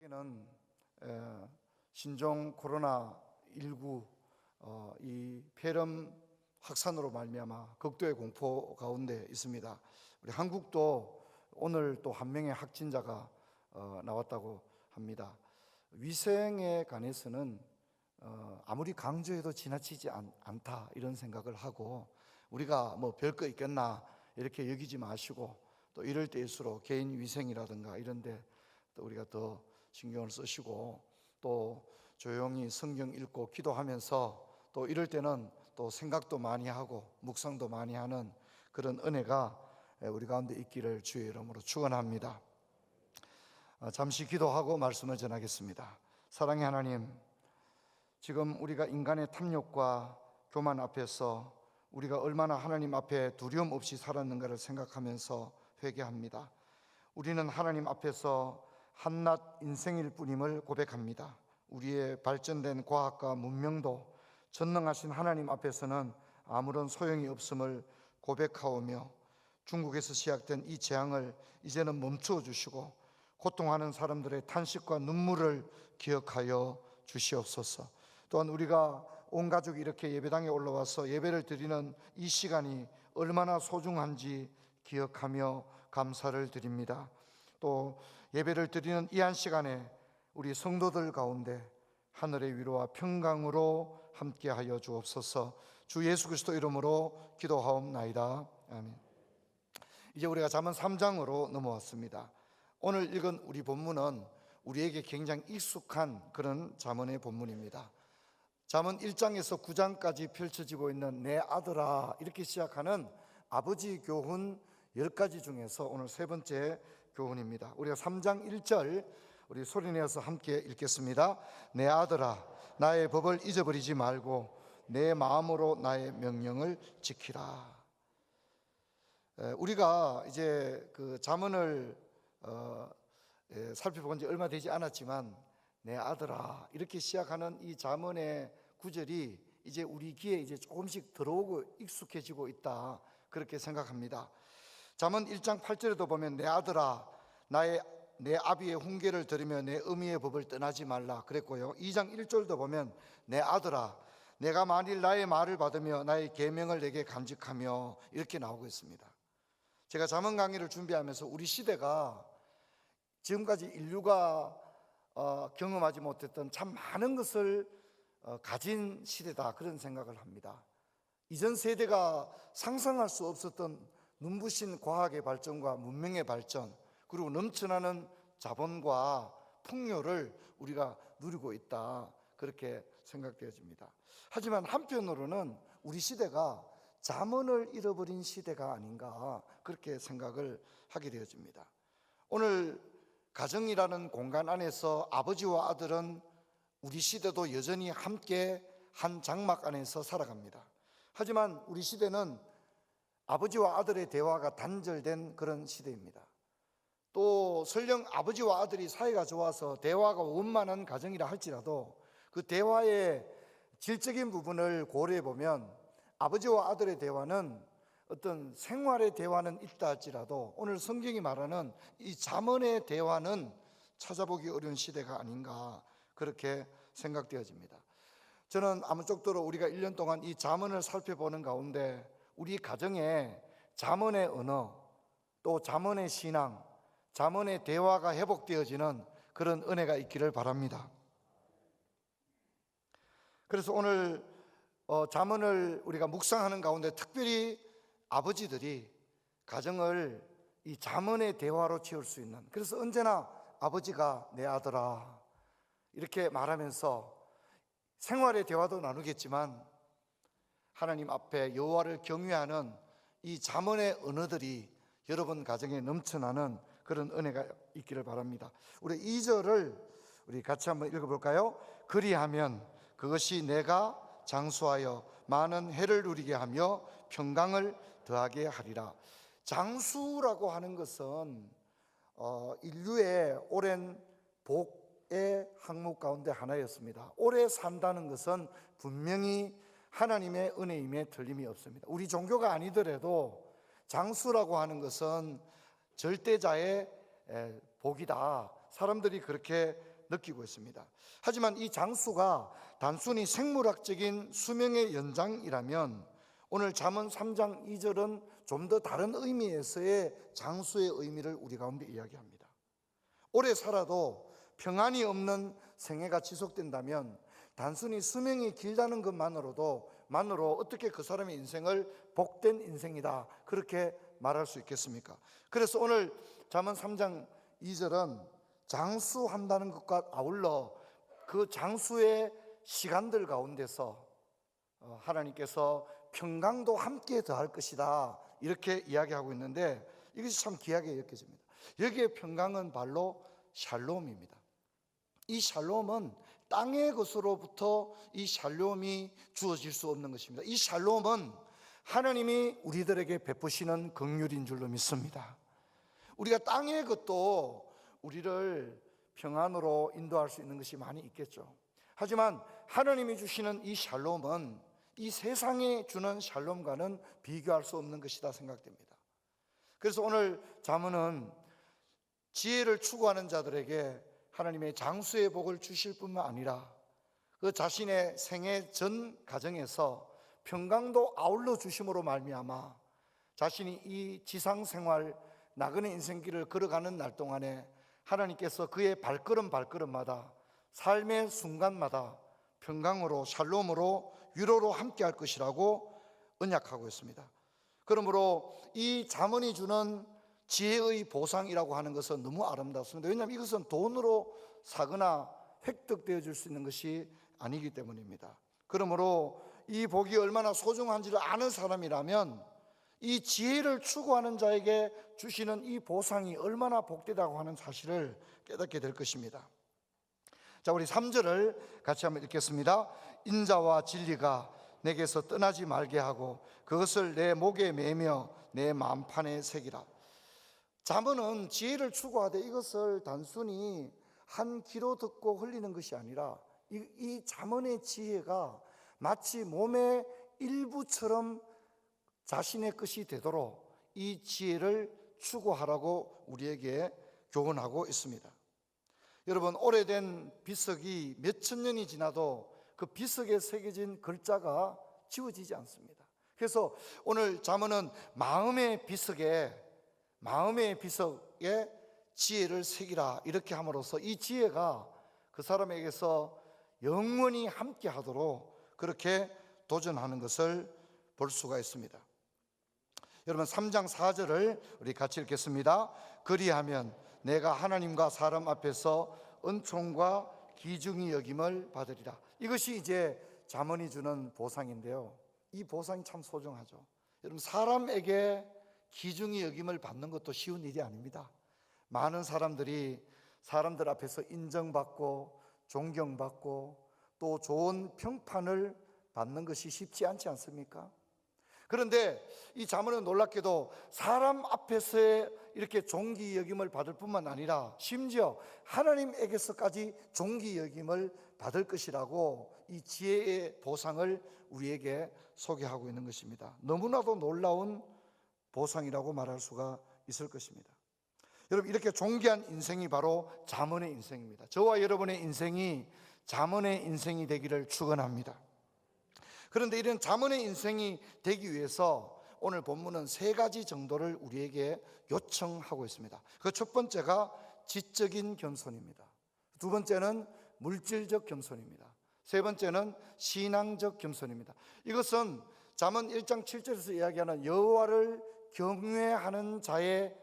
는 신종 코로나 19 이 폐렴 확산으로 말미암아 극도의 공포 가운데 있습니다. 우리 한국도 오늘 또 한 명의 확진자가 나왔다고 합니다. 위생에 관해서는 아무리 강조해도 지나치지 않다 이런 생각을 하고, 우리가 뭐 별거 있겠나 이렇게 여기지 마시고, 또 이럴 때일수록 개인 위생이라든가 이런 데 또 우리가 더 신경을 쓰시고, 또 조용히 성경 읽고 기도하면서 또 이럴 때는 또 생각도 많이 하고 묵상도 많이 하는 그런 은혜가 우리 가운데 있기를 주의 이름으로 축원합니다. 잠시 기도하고 말씀을 전하겠습니다. 사랑의 하나님, 지금 우리가 인간의 탐욕과 교만 앞에서 우리가 얼마나 하나님 앞에 두려움 없이 살았는가를 생각하면서 회개합니다. 우리는 하나님 앞에서 한낱 인생일 뿐임을 고백합니다. 우리의 발전된 과학과 문명도 전능하신 하나님 앞에서는 아무런 소용이 없음을 고백하오며, 중국에서 시작된 이 재앙을 이제는 멈추어 주시고 고통하는 사람들의 탄식과 눈물을 기억하여 주시옵소서. 또한 우리가 온 가족이 이렇게 예배당에 올라와서 예배를 드리는 이 시간이 얼마나 소중한지 기억하며 감사를 드립니다. 또 예배를 드리는 이 한 시간에 우리 성도들 가운데 하늘의 위로와 평강으로 함께하여 주옵소서. 주 예수 그리스도 이름으로 기도하옵나이다. 아멘. 이제 우리가 잠언 3장으로 넘어왔습니다. 오늘 읽은 우리 본문은 우리에게 굉장히 익숙한 그런 잠언의 본문입니다. 잠언 1장에서 9장까지 펼쳐지고 있는 내 아들아, 이렇게 시작하는 아버지 교훈 10가지 중에서 오늘 세 번째 교훈입니다. 우리가 3장 1절 우리 소리내어서 함께 읽겠습니다. 내 아들아, 나의 법을 잊어버리지 말고 내 마음으로 나의 명령을 지키라. 우리가 이제 그 잠언을 살펴본 지 얼마 되지 않았지만 내 아들아, 이렇게 시작하는 이 잠언의 구절이 이제 우리 귀에 이제 조금씩 들어오고 익숙해지고 있다, 그렇게 생각합니다. 잠언 1장 8절에도 보면 내 아들아, 내 아비의 훈계를 들으며 내 어미의 법을 떠나지 말라 그랬고요. 2장 1절도 보면 내 아들아, 내가 만일 나의 말을 받으며 나의 계명을 내게 간직하며, 이렇게 나오고 있습니다. 제가 잠언 강의를 준비하면서 우리 시대가 지금까지 인류가 경험하지 못했던 참 많은 것을 가진 시대다, 그런 생각을 합니다. 이전 세대가 상상할 수 없었던 눈부신 과학의 발전과 문명의 발전, 그리고 넘쳐나는 자본과 풍요를 우리가 누리고 있다, 그렇게 생각되어집니다. 하지만 한편으로는 우리 시대가 잠언을 잃어버린 시대가 아닌가, 그렇게 생각을 하게 되어집니다. 오늘 가정이라는 공간 안에서 아버지와 아들은 우리 시대도 여전히 함께 한 장막 안에서 살아갑니다. 하지만 우리 시대는 아버지와 아들의 대화가 단절된 그런 시대입니다. 또 설령 아버지와 아들이 사이가 좋아서 대화가 원만한 가정이라 할지라도 그 대화의 질적인 부분을 고려해 보면 아버지와 아들의 대화는, 어떤 생활의 대화는 있다 할지라도 오늘 성경이 말하는 이 잠언의 대화는 찾아보기 어려운 시대가 아닌가, 그렇게 생각되어집니다. 저는 아무쪼록 우리가 1년 동안 이 잠언을 살펴보는 가운데 우리 가정에 잠언의 언어, 또 잠언의 신앙, 잠언의 대화가 회복되어지는 그런 은혜가 있기를 바랍니다. 그래서 오늘 잠언을 우리가 묵상하는 가운데 특별히 아버지들이 가정을 이 잠언의 대화로 채울 수 있는, 그래서 언제나 아버지가 내 아들아 이렇게 말하면서 생활의 대화도 나누겠지만 하나님 앞에 여호와를 경외하는 이 잠언의 언어들이 여러분 가정에 넘쳐나는 그런 은혜가 있기를 바랍니다. 우리 2절을 우리 같이 한번 읽어볼까요? 그리하면 그것이 내가 장수하여 많은 해를 누리게 하며 평강을 더하게 하리라. 장수라고 하는 것은 인류의 오랜 복의 항목 가운데 하나였습니다. 오래 산다는 것은 분명히 하나님의 은혜임에 틀림이 없습니다. 우리 종교가 아니더라도 장수라고 하는 것은 절대자의 복이다, 사람들이 그렇게 느끼고 있습니다. 하지만 이 장수가 단순히 생물학적인 수명의 연장이라면 오늘 잠언 3장 2절은 좀 더 다른 의미에서의 장수의 의미를 우리 가운데 이야기합니다. 오래 살아도 평안이 없는 생애가 지속된다면 단순히 수명이 길다는 것만으로 어떻게 그 사람의 인생을 복된 인생이다 그렇게 말할 수 있겠습니까? 그래서 오늘 잠언 3장 2절은 장수한다는 것과 아울러 그 장수의 시간들 가운데서 하나님께서 평강도 함께 더할 것이다 이렇게 이야기하고 있는데 이것이 참 귀하게 여겨집니다. 여기에 평강은 바로 샬롬입니다. 이 샬롬은 땅의 것으로부터 이 샬롬이 주어질 수 없는 것입니다. 이 샬롬은 하나님이 우리들에게 베푸시는 긍휼인 줄로 믿습니다. 우리가 땅의 것도 우리를 평안으로 인도할 수 있는 것이 많이 있겠죠. 하지만 하나님이 주시는 이 샬롬은 이 세상에 주는 샬롬과는 비교할 수 없는 것이다 생각됩니다. 그래서 오늘 잠언은 지혜를 추구하는 자들에게 하나님의 장수의 복을 주실 뿐만 아니라 그 자신의 생애 전 가정에서 평강도 아울러 주심으로 말미암아 자신이 이 지상생활 나그네 인생길을 걸어가는 날 동안에 하나님께서 그의 발걸음마다 삶의 순간마다 평강으로 샬롬으로 위로로 함께 할 것이라고 언약하고 있습니다. 그러므로 이 잠언이 주는 지혜의 보상이라고 하는 것은 너무 아름답습니다. 왜냐하면 이것은 돈으로 사거나 획득되어 줄 수 있는 것이 아니기 때문입니다. 그러므로 이 복이 얼마나 소중한지를 아는 사람이라면 이 지혜를 추구하는 자에게 주시는 이 보상이 얼마나 복되다고 하는 사실을 깨닫게 될 것입니다. 자, 우리 3절을 같이 한번 읽겠습니다. 인자와 진리가 내게서 떠나지 말게 하고 그것을 내 목에 매며 내 만판에 새기라. 잠언은 지혜를 추구하되 이것을 단순히 한 귀로 듣고 흘리는 것이 아니라 이 잠언의 지혜가 마치 몸의 일부처럼 자신의 것이 되도록 이 지혜를 추구하라고 우리에게 교훈하고 있습니다. 여러분, 오래된 비석이 몇천 년이 지나도 그 비석에 새겨진 글자가 지워지지 않습니다. 그래서 오늘 잠언은 마음의 비석에 지혜를 새기라 이렇게 함으로써 이 지혜가 그 사람에게서 영원히 함께 하도록 그렇게 도전하는 것을 볼 수가 있습니다. 여러분, 3장 4절을 우리 같이 읽겠습니다. 그리하면 내가 하나님과 사람 앞에서 은총과 기중이 여김을 받으리라. 이것이 이제 잠언이 주는 보상인데요, 이 보상이 참 소중하죠. 여러분, 사람에게 기중이 여김을 받는 것도 쉬운 일이 아닙니다. 많은 사람들이 사람들 앞에서 인정받고 존경받고 또 좋은 평판을 받는 것이 쉽지 않지 않습니까? 그런데 이 잠언은 놀랍게도 사람 앞에서 이렇게 존귀 여김을 받을 뿐만 아니라 심지어 하나님에게서까지 존귀 여김을 받을 것이라고 이 지혜의 보상을 우리에게 소개하고 있는 것입니다. 너무나도 놀라운 보상이라고 말할 수가 있을 것입니다. 여러분, 이렇게 존귀한 인생이 바로 잠언의 인생입니다. 저와 여러분의 인생이 잠언의 인생이 되기를 축원합니다. 그런데 이런 잠언의 인생이 되기 위해서 오늘 본문은 세 가지 정도를 우리에게 요청하고 있습니다. 그 첫 번째가 지적인 겸손입니다. 두 번째는 물질적 겸손입니다. 세 번째는 신앙적 겸손입니다. 이것은 잠언 1장 7절에서 이야기하는 여호와를 경외하는 자에게서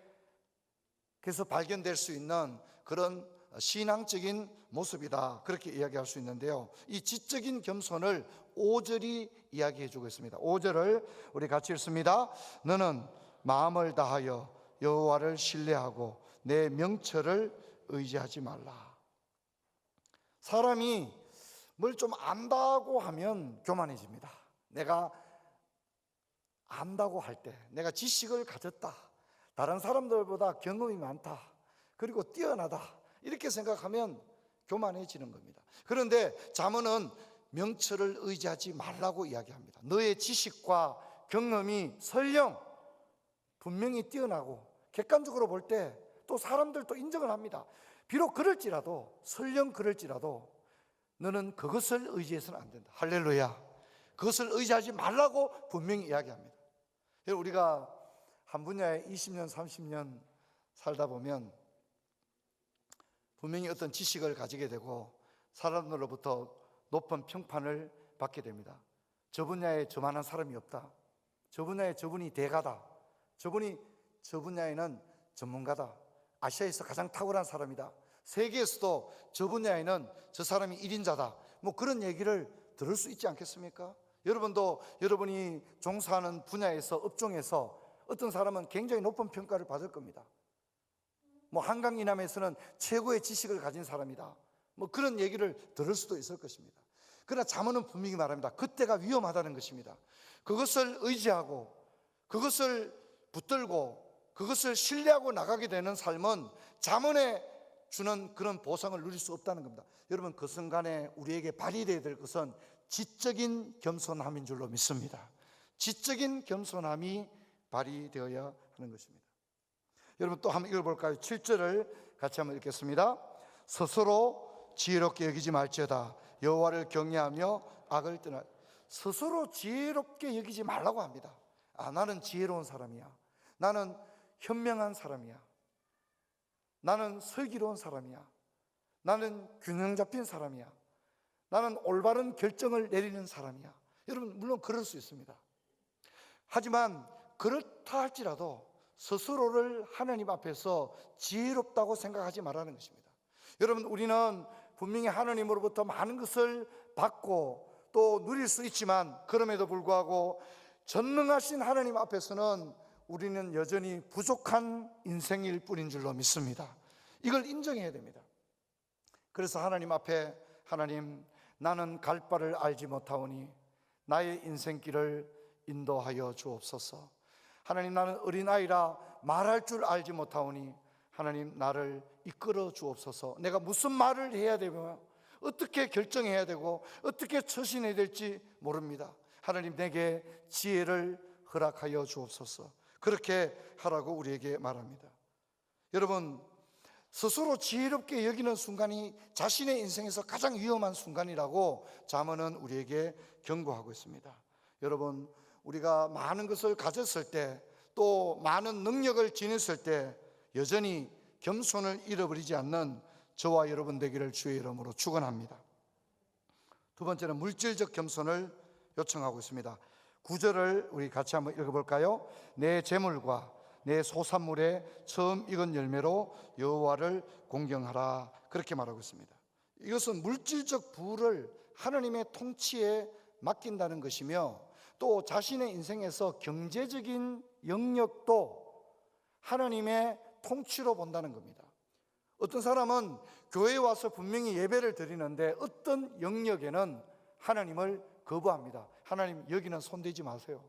발견될 수 있는 그런 신앙적인 모습이다, 그렇게 이야기할 수 있는데요, 이 지적인 겸손을 5절이 이야기해 주고 있습니다. 5절을 우리 같이 읽습니다. 너는 마음을 다하여 여호와를 신뢰하고 내 명철을 의지하지 말라. 사람이 뭘 좀 안다고 하면 교만해집니다. 내가 안다고 할 때, 내가 지식을 가졌다, 다른 사람들보다 경험이 많다, 그리고 뛰어나다, 이렇게 생각하면 교만해지는 겁니다. 그런데 잠언은 명철을 의지하지 말라고 이야기합니다. 너의 지식과 경험이 설령 분명히 뛰어나고 객관적으로 볼 때 또 사람들도 인정을 합니다. 비록 그럴지라도, 설령 그럴지라도 너는 그것을 의지해서는 안 된다. 할렐루야. 그것을 의지하지 말라고 분명히 이야기합니다. 우리가 한 분야에 20년, 30년 살다 보면 분명히 어떤 지식을 가지게 되고 사람들로부터 높은 평판을 받게 됩니다. 저 분야에 저만한 사람이 없다. 저 분야에 저분이 대가다. 저 분야에는 전문가다. 아시아에서 가장 탁월한 사람이다. 세계에서도 저 분야에는 저 사람이 1인자다. 뭐 그런 얘기를 들을 수 있지 않겠습니까? 여러분도 여러분이 종사하는 분야에서, 업종에서 어떤 사람은 굉장히 높은 평가를 받을 겁니다. 뭐 한강 이남에서는 최고의 지식을 가진 사람이다. 뭐 그런 얘기를 들을 수도 있을 것입니다. 그러나 잠언은 분명히 말합니다. 그때가 위험하다는 것입니다. 그것을 의지하고 그것을 붙들고 그것을 신뢰하고 나가게 되는 삶은 잠언에 주는 그런 보상을 누릴 수 없다는 겁니다. 여러분, 그 순간에 우리에게 발휘되어야 될 것은 지적인 겸손함인 줄로 믿습니다. 지적인 겸손함이 발휘되어야 하는 것입니다. 여러분, 또 한번 읽어볼까요? 7절을 같이 한번 읽겠습니다. 스스로 지혜롭게 여기지 말지어다. 여호와를 경외하며 악을 떠나. 스스로 지혜롭게 여기지 말라고 합니다. 나는 지혜로운 사람이야. 나는 현명한 사람이야. 나는 슬기로운 사람이야. 나는 균형 잡힌 사람이야. 나는 올바른 결정을 내리는 사람이야. 여러분, 물론 그럴 수 있습니다. 하지만 그렇다 할지라도 스스로를 하나님 앞에서 지혜롭다고 생각하지 말라는 것입니다. 여러분, 우리는 분명히 하나님으로부터 많은 것을 받고 또 누릴 수 있지만 그럼에도 불구하고 전능하신 하나님 앞에서는 우리는 여전히 부족한 인생일 뿐인 줄로 믿습니다. 이걸 인정해야 됩니다. 그래서 하나님 앞에, 하나님, 나는 갈 바를 알지 못하오니 나의 인생길을 인도하여 주옵소서. 하나님, 나는 어린아이라 말할 줄 알지 못하오니 하나님, 나를 이끌어 주옵소서. 내가 무슨 말을 해야 되며 어떻게 결정해야 되고 어떻게 처신해야 될지 모릅니다. 하나님, 내게 지혜를 허락하여 주옵소서. 그렇게 하라고 우리에게 말합니다. 여러분, 스스로 지혜롭게 여기는 순간이 자신의 인생에서 가장 위험한 순간이라고 잠언은 우리에게 경고하고 있습니다. 여러분, 우리가 많은 것을 가졌을 때, 또 많은 능력을 지녔을 때 여전히 겸손을 잃어버리지 않는 저와 여러분 되기를 주의 이름으로 축원합니다. 두 번째는 물질적 겸손을 요청하고 있습니다. 9절을 우리 같이 한번 읽어볼까요? 내 재물과 내 소산물의 처음 익은 열매로 여호와를 공경하라. 그렇게 말하고 있습니다. 이것은 물질적 부를 하나님의 통치에 맡긴다는 것이며, 또 자신의 인생에서 경제적인 영역도 하나님의 통치로 본다는 겁니다. 어떤 사람은 교회에 와서 분명히 예배를 드리는데 어떤 영역에는 하나님을 거부합니다. 하나님, 여기는 손대지 마세요.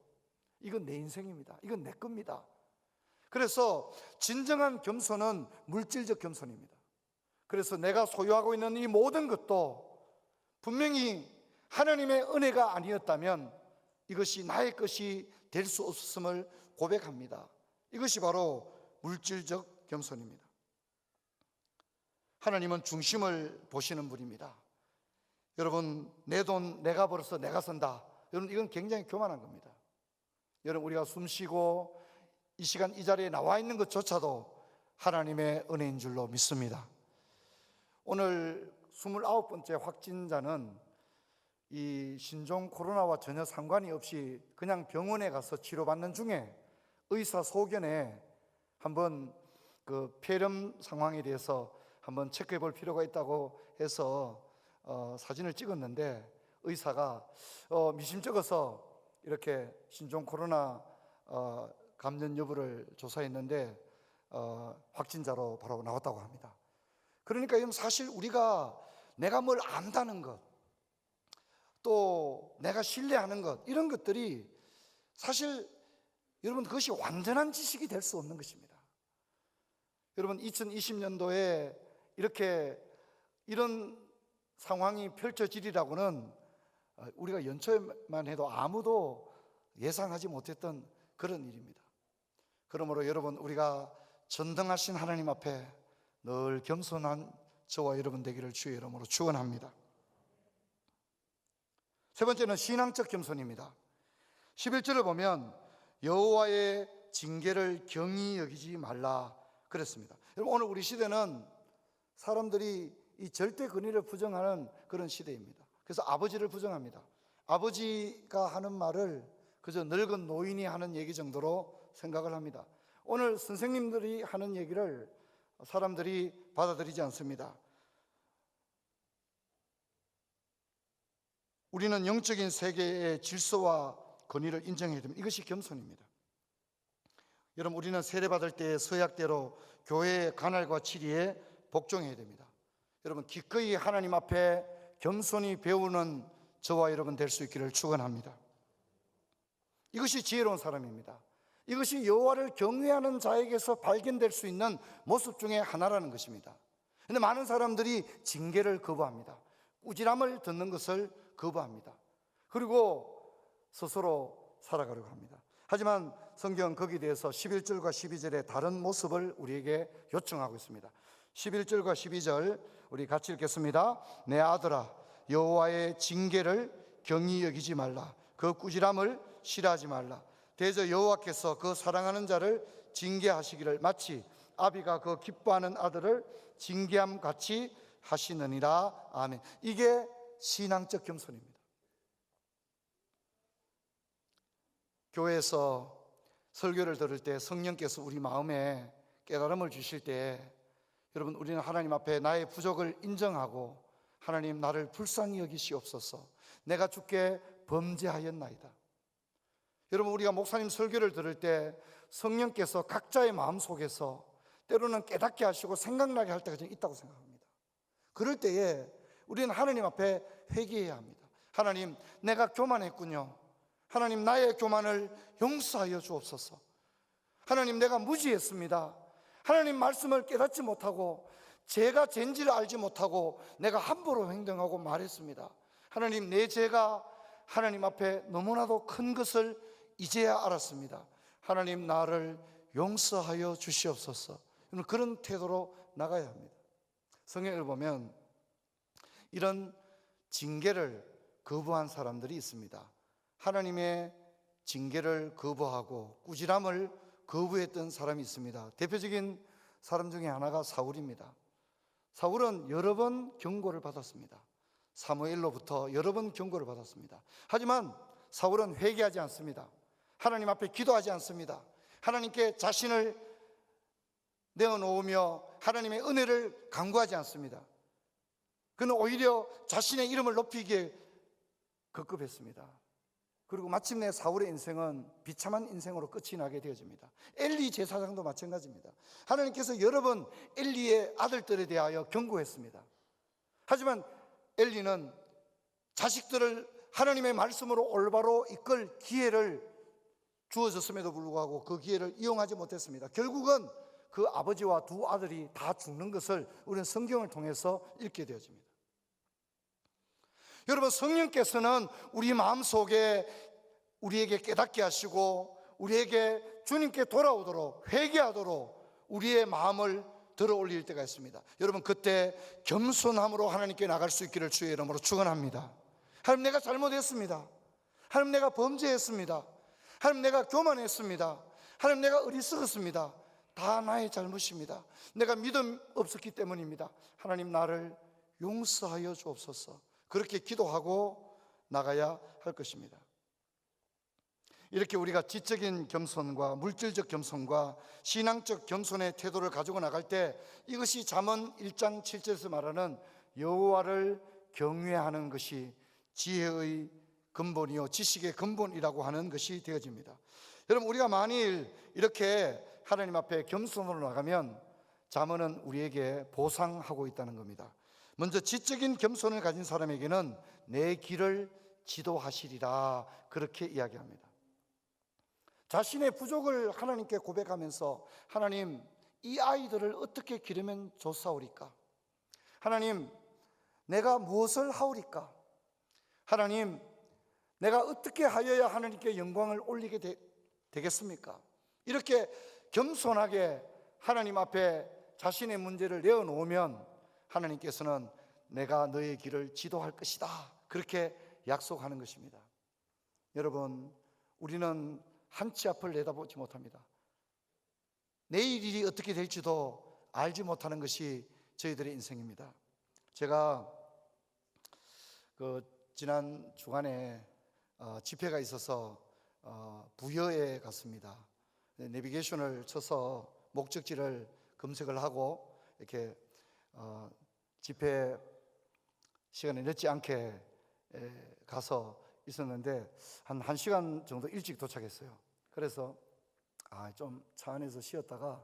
이건 내 인생입니다. 이건 내 겁니다. 그래서 진정한 겸손은 물질적 겸손입니다. 그래서 내가 소유하고 있는 이 모든 것도 분명히 하나님의 은혜가 아니었다면 이것이 나의 것이 될 수 없음을 고백합니다. 이것이 바로 물질적 겸손입니다. 하나님은 중심을 보시는 분입니다. 여러분, 내 돈 내가 벌어서 내가 쓴다. 여러분, 이건 굉장히 교만한 겁니다. 여러분, 우리가 숨 쉬고 이 시간 이 자리에 나와 있는 것조차도 하나님의 은혜인 줄로 믿습니다. 오늘 29번째 확진자는 이 신종 코로나와 전혀 상관이 없이 그냥 병원에 가서 치료받는 중에 의사 소견에 한번 그 폐렴 상황에 대해서 한번 체크해 볼 필요가 있다고 해서 사진을 찍었는데, 의사가 미심쩍어서 이렇게 신종 코로나 감염 여부를 조사했는데 확진자로 바로 나왔다고 합니다. 그러니까 사실 우리가 내가 뭘 안다는 것, 또 내가 신뢰하는 것, 이런 것들이 사실 여러분 그것이 완전한 지식이 될 수 없는 것입니다. 여러분, 2020년도에 이런 상황이 펼쳐지리라고는 우리가 연초에만 해도 아무도 예상하지 못했던 그런 일입니다. 그러므로 여러분, 우리가 전능하신 하나님 앞에 늘 겸손한 저와 여러분 되기를 주의 이름으로 축원합니다. 세 번째는 신앙적 겸손입니다. 11절을 보면 여호와의 징계를 경히 여기지 말라 그랬습니다. 여러분, 오늘 우리 시대는 사람들이 이 절대 권위를 부정하는 그런 시대입니다. 그래서 아버지를 부정합니다. 아버지가 하는 말을 그저 늙은 노인이 하는 얘기 정도로 생각을 합니다. 오늘 선생님들이 하는 얘기를 사람들이 받아들이지 않습니다. 우리는 영적인 세계의 질서와 권위를 인정해야 됩니다. 이것이 겸손입니다. 여러분, 우리는 세례받을 때 서약대로 교회의 관할과 치리에 복종해야 됩니다. 여러분, 기꺼이 하나님 앞에 겸손히 배우는 저와 여러분 될 수 있기를 축원합니다. 이것이 지혜로운 사람입니다. 이것이 여호와를 경외하는 자에게서 발견될 수 있는 모습 중에 하나라는 것입니다. 그런데 많은 사람들이 징계를 거부합니다. 꾸지람을 듣는 것을 거부합니다. 그리고 스스로 살아가려고 합니다. 하지만 성경 거기에 대해서 11절과 12절의 다른 모습을 우리에게 요청하고 있습니다. 11절과 12절 우리 같이 읽겠습니다. 내 아들아, 여호와의 징계를 경히 여기지 말라. 그 꾸지람을 싫어하지 말라. 대저 여호와께서 그 사랑하는 자를 징계하시기를 마치 아비가 그 기뻐하는 아들을 징계함 같이 하시느니라. 아멘. 이게 신앙적 겸손입니다. 교회에서 설교를 들을 때 성령께서 우리 마음에 깨달음을 주실 때, 여러분, 우리는 하나님 앞에 나의 부족을 인정하고, 하나님, 나를 불쌍히 여기시옵소서, 내가 주께 범죄하였나이다. 여러분, 우리가 목사님 설교를 들을 때 성령께서 각자의 마음 속에서 때로는 깨닫게 하시고 생각나게 할 때가 좀 있다고 생각합니다. 그럴 때에 우리는 하나님 앞에 회개해야 합니다. 하나님, 내가 교만했군요. 하나님, 나의 교만을 용서하여 주옵소서. 하나님, 내가 무지했습니다. 하나님 말씀을 깨닫지 못하고 죄가 죄인지를 알지 못하고 내가 함부로 행동하고 말했습니다. 하나님, 내 죄가 하나님 앞에 너무나도 큰 것을 이제야 알았습니다. 하나님, 나를 용서하여 주시옵소서. 그런 태도로 나가야 합니다. 성경을 보면 이런 징계를 거부한 사람들이 있습니다. 하나님의 징계를 거부하고 꾸지람을 거부했던 사람이 있습니다. 대표적인 사람 중에 하나가 사울입니다. 사울은 여러 번 경고를 받았습니다. 사무엘로부터 여러 번 경고를 받았습니다. 하지만 사울은 회개하지 않습니다. 하나님 앞에 기도하지 않습니다. 하나님께 자신을 내어놓으며 하나님의 은혜를 간구하지 않습니다. 그는 오히려 자신의 이름을 높이기에 급급했습니다. 그리고 마침내 사울의 인생은 비참한 인생으로 끝이 나게 되어집니다. 엘리 제사장도 마찬가지입니다. 하나님께서 여러 번 엘리의 아들들에 대하여 경고했습니다. 하지만 엘리는 자식들을 하나님의 말씀으로 올바로 이끌 기회를 주어졌음에도 불구하고 그 기회를 이용하지 못했습니다. 결국은 그 아버지와 두 아들이 다 죽는 것을 우리는 성경을 통해서 읽게 되어집니다. 여러분, 성령께서는 우리 마음속에 우리에게 깨닫게 하시고 우리에게 주님께 돌아오도록, 회개하도록 우리의 마음을 들어 올릴 때가 있습니다. 여러분, 그때 겸손함으로 하나님께 나갈 수 있기를 주의 이름으로 축원합니다. 하나님, 내가 잘못했습니다. 하나님, 내가 범죄했습니다. 하나님, 내가 교만했습니다. 하나님, 내가 어리석었습니다. 다 나의 잘못입니다. 내가 믿음 없었기 때문입니다. 하나님, 나를 용서하여 주옵소서. 그렇게 기도하고 나가야 할 것입니다. 이렇게 우리가 지적인 겸손과 물질적 겸손과 신앙적 겸손의 태도를 가지고 나갈 때 이것이 잠언 1장 7절에서 말하는 여호와를 경외하는 것이 지혜의 근본이요 지식의 근본이라고 하는 것이 되어집니다. 여러분, 우리가 만일 이렇게 하나님 앞에 겸손으로 나가면 잠언은 우리에게 보상하고 있다는 겁니다. 먼저 지적인 겸손을 가진 사람에게는 내 길을 지도하시리라, 그렇게 이야기합니다. 자신의 부족을 하나님께 고백하면서, 하나님, 이 아이들을 어떻게 기르면 좋사오리까? 하나님, 내가 무엇을 하오리까? 하나님, 내가 어떻게 하여야 하나님께 영광을 올리게 되겠습니까? 이렇게 겸손하게 하나님 앞에 자신의 문제를 내어놓으면 하나님께서는 내가 너의 길을 지도할 것이다, 그렇게 약속하는 것입니다. 여러분, 우리는 한 치 앞을 내다보지 못합니다. 내일 일이 어떻게 될지도 알지 못하는 것이 저희들의 인생입니다. 제가 지난 주간에 집회가 있어서 부여에 갔습니다. 내비게이션을 쳐서 목적지를 검색을 하고 이렇게 집회 시간에 늦지 않게 가서 있었는데 한 1시간 정도 일찍 도착했어요. 그래서 좀 차 안에서 쉬었다가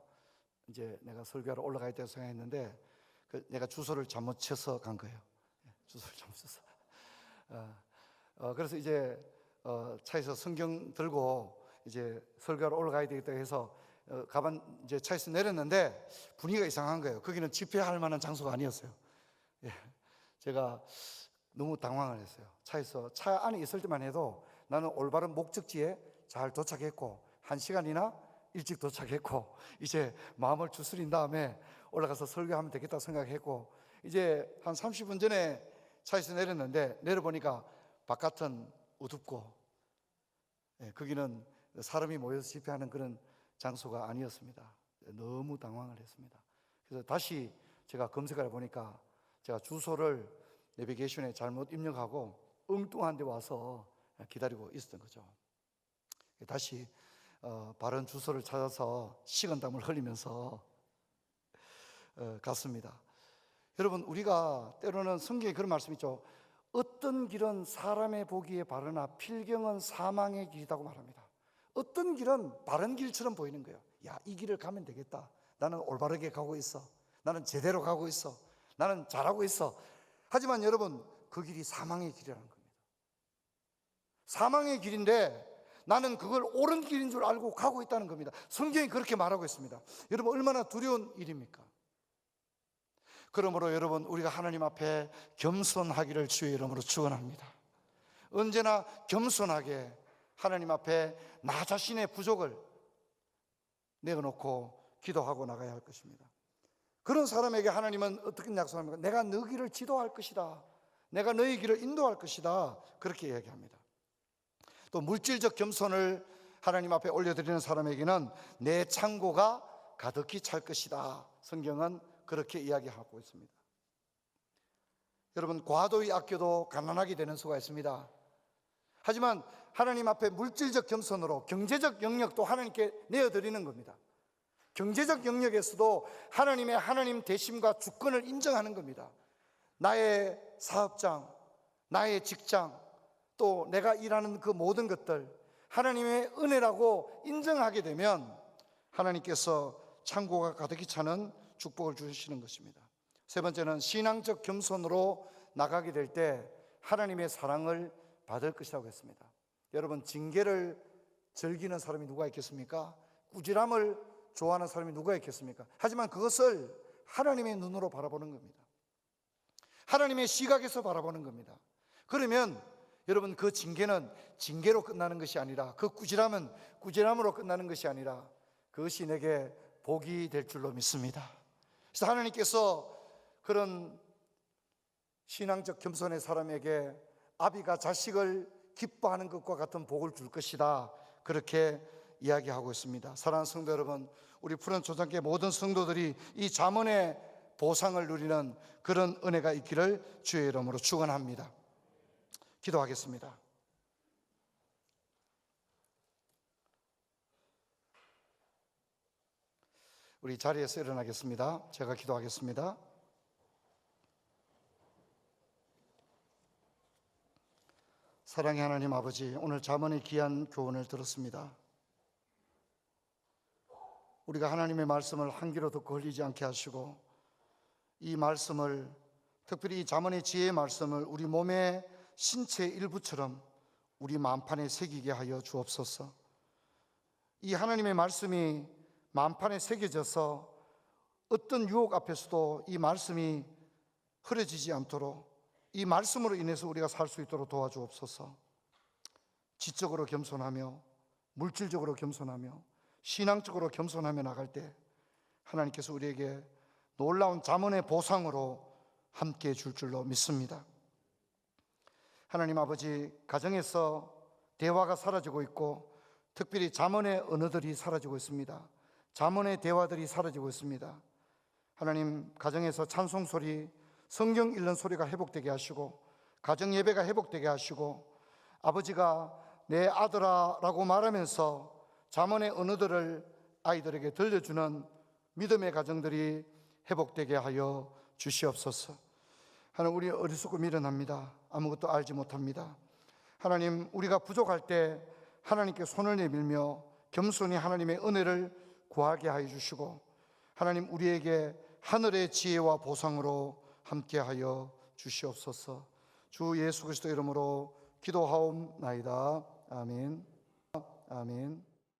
이제 내가 설교하러 올라가야 된다고 생각했는데 내가 주소를 잘못 쳐서 간 거예요. 주소를 잘못 쳐서. 그래서 이제 차에서 성경 들고 이제 설교하러 올라가야 되겠다 해서 가방 이제 차에서 내렸는데 분위기가 이상한 거예요. 거기는 집회할 만한 장소가 아니었어요. 제가 너무 당황을 했어요. 차 안에 있을 때만 해도 나는 올바른 목적지에 잘 도착했고 1시간이나 일찍 도착했고 이제 마음을 추스린 다음에 올라가서 설교하면 되겠다 생각했고, 이제 한 30분 전에 차에서 내렸는데 내려보니까 바깥은 어둡고 거기는 사람이 모여서 집회하는 그런 장소가 아니었습니다. 너무 당황을 했습니다. 그래서 다시 제가 검색을 해보니까 제가 주소를 내비게이션에 잘못 입력하고 엉뚱한 데 와서 기다리고 있었던 거죠. 다시 바른 주소를 찾아서 식은땀을 흘리면서 갔습니다. 여러분, 우리가 때로는 성경에 그런 말씀이 있죠. 어떤 길은 사람의 보기에 바르나 필경은 사망의 길이라고 말합니다. 어떤 길은 바른 길처럼 보이는 거예요. 야, 이 길을 가면 되겠다. 나는 올바르게 가고 있어. 나는 제대로 가고 있어. 나는 잘하고 있어. 하지만 여러분, 그 길이 사망의 길이라는 겁니다. 사망의 길인데 나는 그걸 옳은 길인 줄 알고 가고 있다는 겁니다. 성경이 그렇게 말하고 있습니다. 여러분, 얼마나 두려운 일입니까? 그러므로 여러분, 우리가 하나님 앞에 겸손하기를 주의 이름으로 축원합니다. 언제나 겸손하게 하나님 앞에 나 자신의 부족을 내어놓고 기도하고 나가야 할 것입니다. 그런 사람에게 하나님은 어떻게 약속합니까? 내가 너 길을 지도할 것이다. 내가 너의 길을 인도할 것이다. 그렇게 이야기합니다. 또 물질적 겸손을 하나님 앞에 올려드리는 사람에게는 내 창고가 가득히 찰 것이다. 성경은 그렇게 이야기하고 있습니다. 여러분, 과도히 아껴도 가난하게 되는 수가 있습니다. 하지만 하나님 앞에 물질적 겸손으로 경제적 영역도 하나님께 내어드리는 겁니다. 경제적 영역에서도 하나님 대심과 주권을 인정하는 겁니다. 나의 사업장, 나의 직장, 또 내가 일하는 그 모든 것들 하나님의 은혜라고 인정하게 되면 하나님께서 창고가 가득히 차는 축복을 주시는 것입니다. 세 번째는 신앙적 겸손으로 나가게 될 때 하나님의 사랑을 받을 것이라고 했습니다. 여러분, 징계를 즐기는 사람이 누가 있겠습니까? 꾸지람을 좋아하는 사람이 누가 있겠습니까? 하지만 그것을 하나님의 눈으로 바라보는 겁니다. 하나님의 시각에서 바라보는 겁니다. 그러면 여러분, 그 징계는 징계로 끝나는 것이 아니라, 그 꾸지람은 꾸지람으로 끝나는 것이 아니라 그것이 내게 복이 될 줄로 믿습니다. 그래서 하나님께서 그런 신앙적 겸손의 사람에게 아비가 자식을 기뻐하는 것과 같은 복을 줄 것이다, 그렇게 이야기하고 있습니다. 사랑하는 성도 여러분, 우리 푸른 초장교회 모든 성도들이 이 잠언의 보상을 누리는 그런 은혜가 있기를 주의 이름으로 축원합니다. 기도하겠습니다. 우리 자리에서 일어나겠습니다. 제가 기도하겠습니다. 사랑의 하나님 아버지, 오늘 잠언의 귀한 교훈을 들었습니다. 우리가 하나님의 말씀을 한 귀로 듣고 흘리지 않게 하시고, 이 말씀을, 특별히 이 잠언의 지혜의 말씀을 우리 몸의 신체의 일부처럼 우리 마음판에 새기게 하여 주옵소서. 이 하나님의 말씀이 마음판에 새겨져서 어떤 유혹 앞에서도 이 말씀이 흐려지지 않도록, 이 말씀으로 인해서 우리가 살 수 있도록 도와주옵소서. 지적으로 겸손하며 물질적으로 겸손하며 신앙적으로 겸손하며 나갈 때 하나님께서 우리에게 놀라운 잠언의 보상으로 함께 줄 줄로 믿습니다. 하나님 아버지, 가정에서 대화가 사라지고 있고 특별히 잠언의 언어들이 사라지고 있습니다. 잠언의 대화들이 사라지고 있습니다. 하나님, 가정에서 찬송 소리, 성경 읽는 소리가 회복되게 하시고 가정 예배가 회복되게 하시고 아버지가 내 아들아 라고 말하면서 잠언의 언어들을 아이들에게 들려주는 믿음의 가정들이 회복되게 하여 주시옵소서. 하나님, 우리 어리석고 미련합니다. 아무것도 알지 못합니다. 하나님, 우리가 부족할 때 하나님께 손을 내밀며 겸손히 하나님의 은혜를 구하게 하여 주시고 하나님, 우리에게 하늘의 지혜와 보상으로 함께하여 주시옵소서. 주 예수 그리스도 이름으로 기도하옵나이다. 아멘. 아멘.